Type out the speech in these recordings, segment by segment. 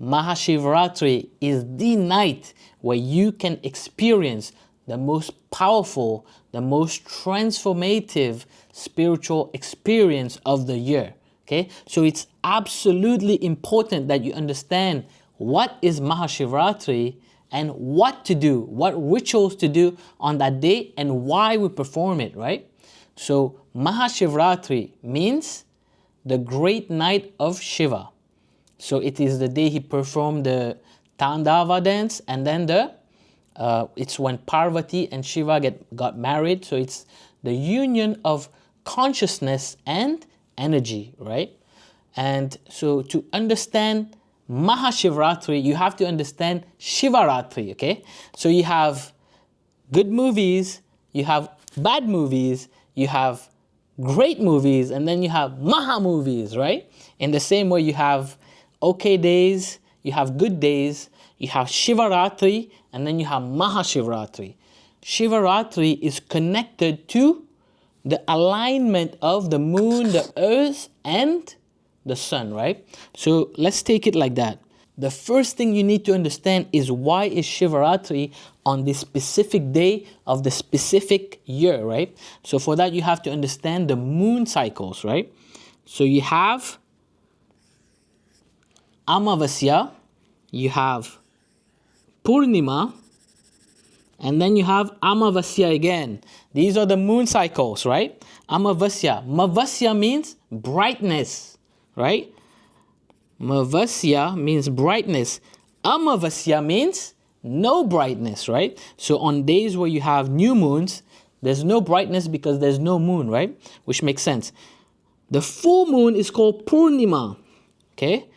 Mahashivaratri is the night where you can experience the most powerful, the most transformative spiritual experience of the year. Okay, so it's absolutely important that you understand what is Mahashivaratri and what to do, what rituals to do on that day and why we perform it, right? So Mahashivaratri means the great night of Shiva. So it is the day he performed the Tandava dance, and then it's when Parvati and Shiva got married. So it's the union of consciousness and energy, right? And so to understand Mahashivaratri, you have to understand Shivaratri, okay? So you have good movies, you have bad movies, you have great movies, and then you have Maha movies, right? In the same way, you have okay days, you have good days, you have Shivaratri, and then you have Mahashivaratri. Shivaratri is connected to the alignment of the moon, the earth, and the sun, right? So let's take it like that. The first thing you need to understand is why is Shivaratri on this specific day of the specific year, right? So for that, you have to understand the moon cycles, right? So you have Amavasya, you have Purnima, and then you have Amavasya again. These are the moon cycles, right? Amavasya. Mavasya means brightness, right? Mavasya means brightness. Amavasya means no brightness, right? So on days where you have new moons, there's no brightness because there's no moon, right? Which makes sense. The full moon is called Purnima, okay?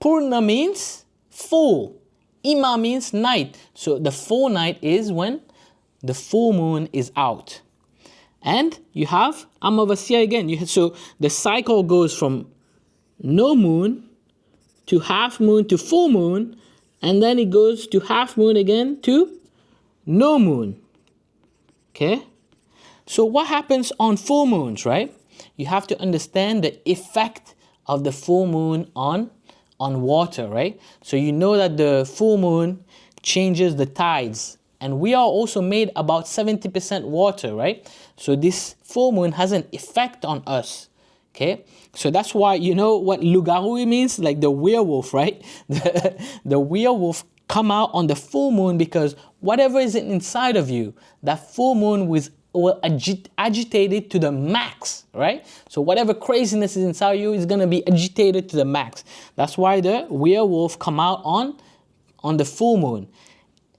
Purna means full. Ima means night. So the full night is when the full moon is out. And you have Amavasya again. So the cycle goes from no moon to half moon to full moon, and then it goes to half moon again to no moon. Okay? So what happens on full moons, right? You have to understand the effect of the full moon on water, right? So you know that the full moon changes the tides, and we are also made about 70% water, right? So this full moon has an effect on us, okay? So that's why, you know what Lugarui means? Like the werewolf, right? The werewolf come out on the full moon because whatever is inside of you, that full moon will agitate it to the max, right? So whatever craziness is inside you is going to be agitated to the max. That's why the werewolf come out on the full moon.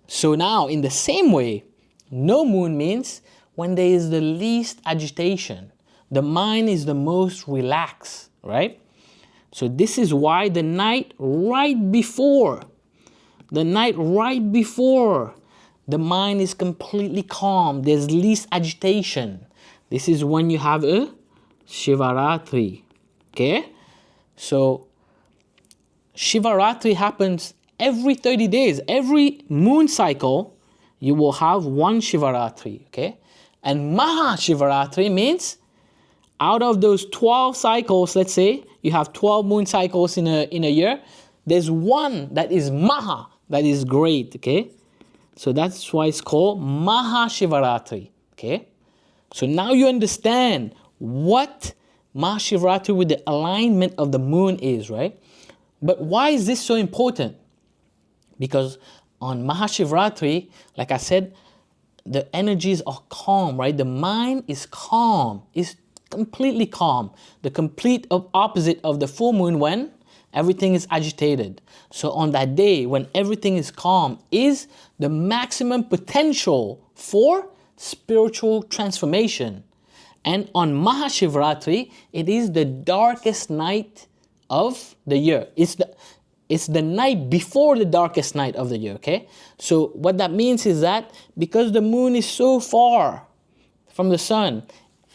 So now, in the same way, no moon means when there is the least agitation. The mind is the most relaxed, right? So this is why the night right before, the mind is completely calm. There's least agitation. This is when you have a Shivaratri, okay? So Shivaratri happens every 30 days. Every moon cycle, you will have one Shivaratri, okay? And Mahashivaratri means out of those 12 cycles, let's say, you have 12 moon cycles in a year, there's one that is Maha, that is great, okay? So that's why it's called Mahashivaratri, okay? So now you understand what Mahashivaratri with the alignment of the moon is, right? But why is this so important? Because on Mahashivaratri, like I said, the energies are calm, right? The mind is calm, is completely calm. The complete opposite of the full moon when everything is agitated. So on that day when everything is calm is the maximum potential for spiritual transformation. And on Mahashivaratri, it is the darkest night of the year. It's the night before the darkest night of the year, okay? So what that means is that because the moon is so far from the sun,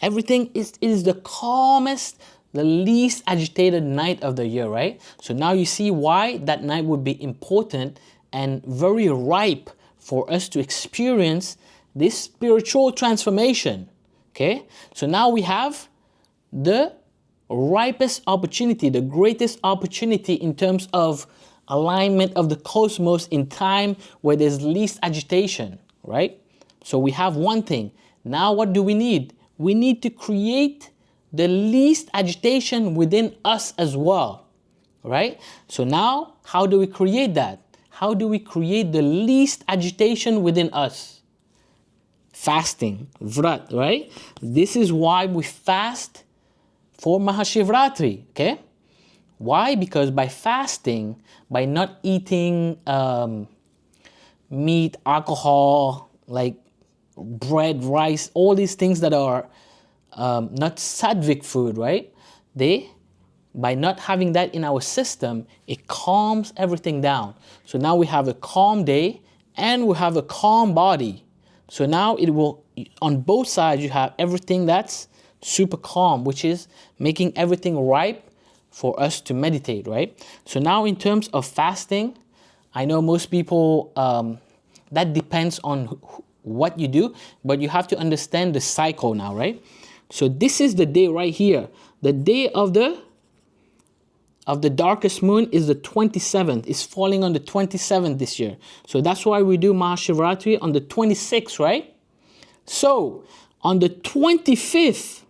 everything is the calmest, the least agitated night of the year, right? So now you see why that night would be important and very ripe for us to experience this spiritual transformation, okay? So now we have the ripest opportunity, the greatest opportunity in terms of alignment of the cosmos in time where there's least agitation, right? So we have one thing. Now what do we need? We need to create the least agitation within us as well, right? So now, how do we create that? How do we create the least agitation within us? Fasting, vrat, right? This is why we fast for Maha Shivaratri, okay? Why? Because by fasting, by not eating meat, alcohol, like bread, rice, all these things that are not sattvic food, right? By not having that in our system, it calms everything down. So now we have a calm day and we have a calm body. So now it will, on both sides, you have everything that's super calm, which is making everything ripe for us to meditate, right? So now in terms of fasting, I know most people, that depends on what you do, but you have to understand the cycle now, right? So this is the day right here. The day of the darkest moon is the 27th. It's falling on the 27th this year. So that's why we do Maha Shivaratri on the 26th, right? So on the 25th,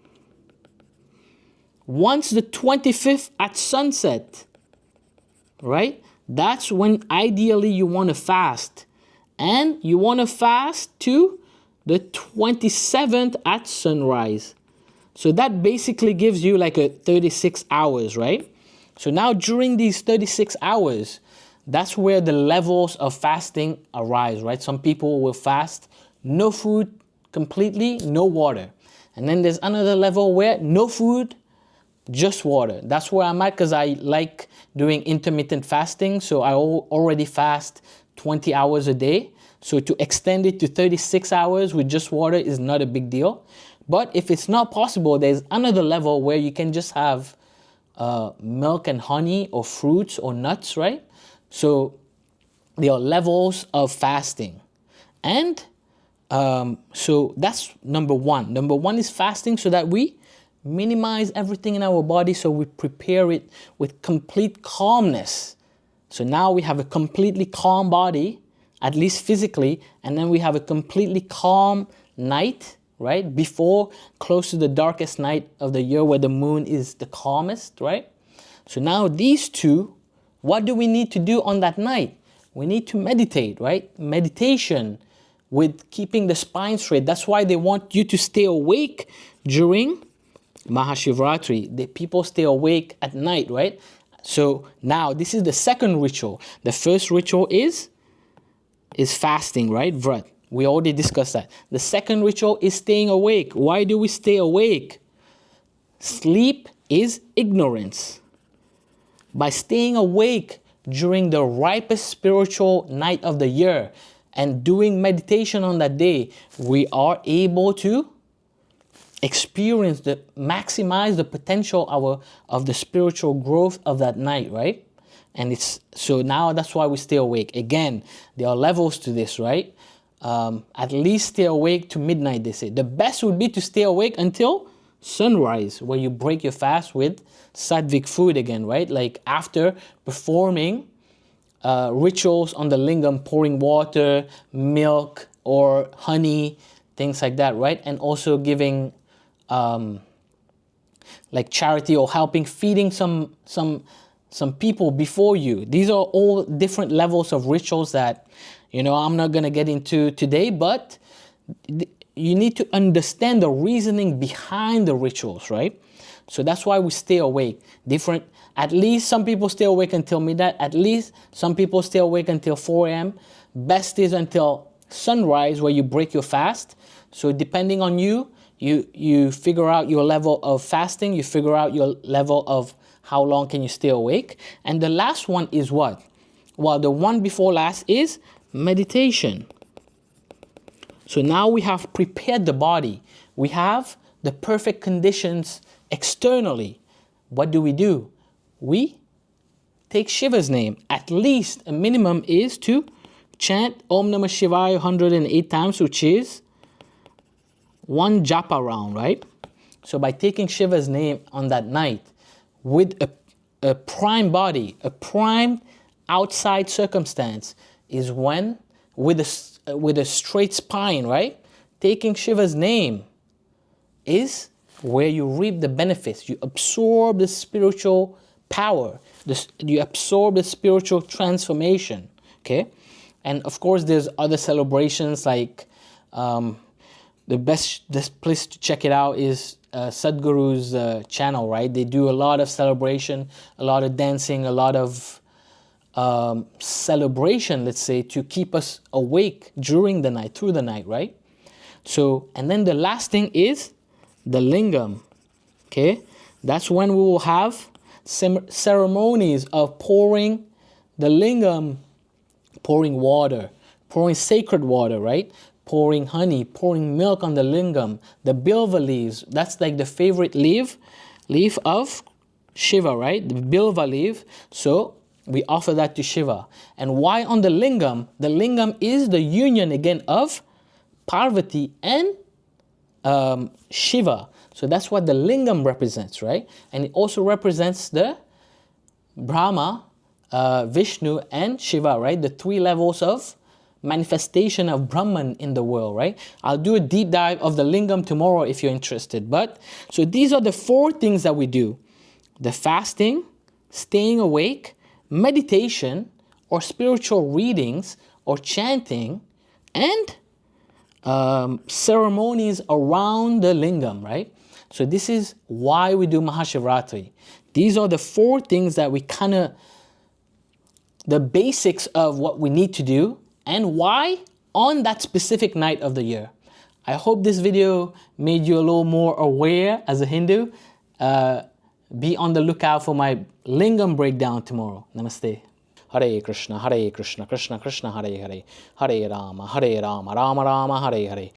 once the 25th at sunset, right? That's when ideally you want to fast. And you want to fast to the 27th at sunrise. So that basically gives you like a 36 hours, right? So now during these 36 hours, that's where the levels of fasting arise, right? Some people will fast no food completely, no water. And then there's another level where no food, just water. That's where I'm at because I like doing intermittent fasting. So I already fast 20 hours a day. So to extend it to 36 hours with just water is not a big deal. But if it's not possible, there's another level where you can just have milk and honey or fruits or nuts, right? So there are levels of fasting. And so that's number one. Number one is fasting so that we minimize everything in our body, so we prepare it with complete calmness. So now we have a completely calm body, at least physically, and then we have a completely calm night, right? Before, close to the darkest night of the year where the moon is the calmest, right? So now these two, what do we need to do on that night? We need to meditate, right? Meditation with keeping the spine straight. That's why they want you to stay awake during Maha Shivaratri. The people stay awake at night, right? So now this is the second ritual. The first ritual is fasting, right? Vrat. We already discussed that. The second ritual is staying awake. Why do we stay awake? Sleep is ignorance. By staying awake during the ripest spiritual night of the year and doing meditation on that day, we are able to maximize the potential of the spiritual growth of that night, right? And so now that's why we stay awake. Again, there are levels to this, right? At least stay awake to midnight, they say. The best would be to stay awake until sunrise, where you break your fast with sattvic food again, right? Like after performing rituals on the lingam, pouring water, milk, or honey, things like that, right? And also giving like charity or helping, feeding some people before you. These are all different levels of rituals that, I'm not going to get into today, but you need to understand the reasoning behind the rituals, right? So that's why we stay awake. At least some people stay awake until midnight. At least some people stay awake until 4 a.m. Best is until sunrise, where you break your fast. So depending on you figure out your level of fasting, you figure out your level of how long can you stay awake. And the last one is what? Well, the one before last is meditation. So now we have prepared the body. We have the perfect conditions externally. What do? We take Shiva's name. At least a minimum is to chant Om Namah Shivaya 108 times, which is one japa round, right? So by taking Shiva's name on that night with a prime body, a prime outside circumstance is when, with a straight spine, right? Taking Shiva's name is where you reap the benefits. You absorb the spiritual power. You absorb the spiritual transformation. Okay, and of course, there's other celebrations like the best place to check it out is Sadhguru's channel. Right, they do a lot of celebration, a lot of dancing, a lot of celebration. Let's say to keep us awake during the night, through the night. Right. So, and then the last thing is the lingam. Okay, that's when we will have ceremonies of pouring the lingam, pouring water, pouring sacred water, right? Pouring honey, pouring milk on the lingam, the bilva leaves. That's like the favorite leaf of Shiva, right? The bilva leaf. So we offer that to Shiva. And why on the lingam? The lingam is the union again of Parvati and Shiva. So that's what the lingam represents, right? And it also represents the Brahma, Vishnu, and Shiva, right? The three levels of manifestation of Brahman in the world, right? I'll do a deep dive of the lingam tomorrow if you're interested. But so these are the 4 things that we do: the fasting, staying awake, meditation, or spiritual readings, or chanting, and ceremonies around the lingam, right? So this is why we do Mahashivaratri. These are the 4 things that we the basics of what we need to do and why on that specific night of the year. I hope this video made you a little more aware as a Hindu. Be on the lookout for my lingam breakdown tomorrow. Namaste. Hare Krishna, Krishna Krishna, Hare Hare, Hare Rama, Rama Rama, Hare Hare.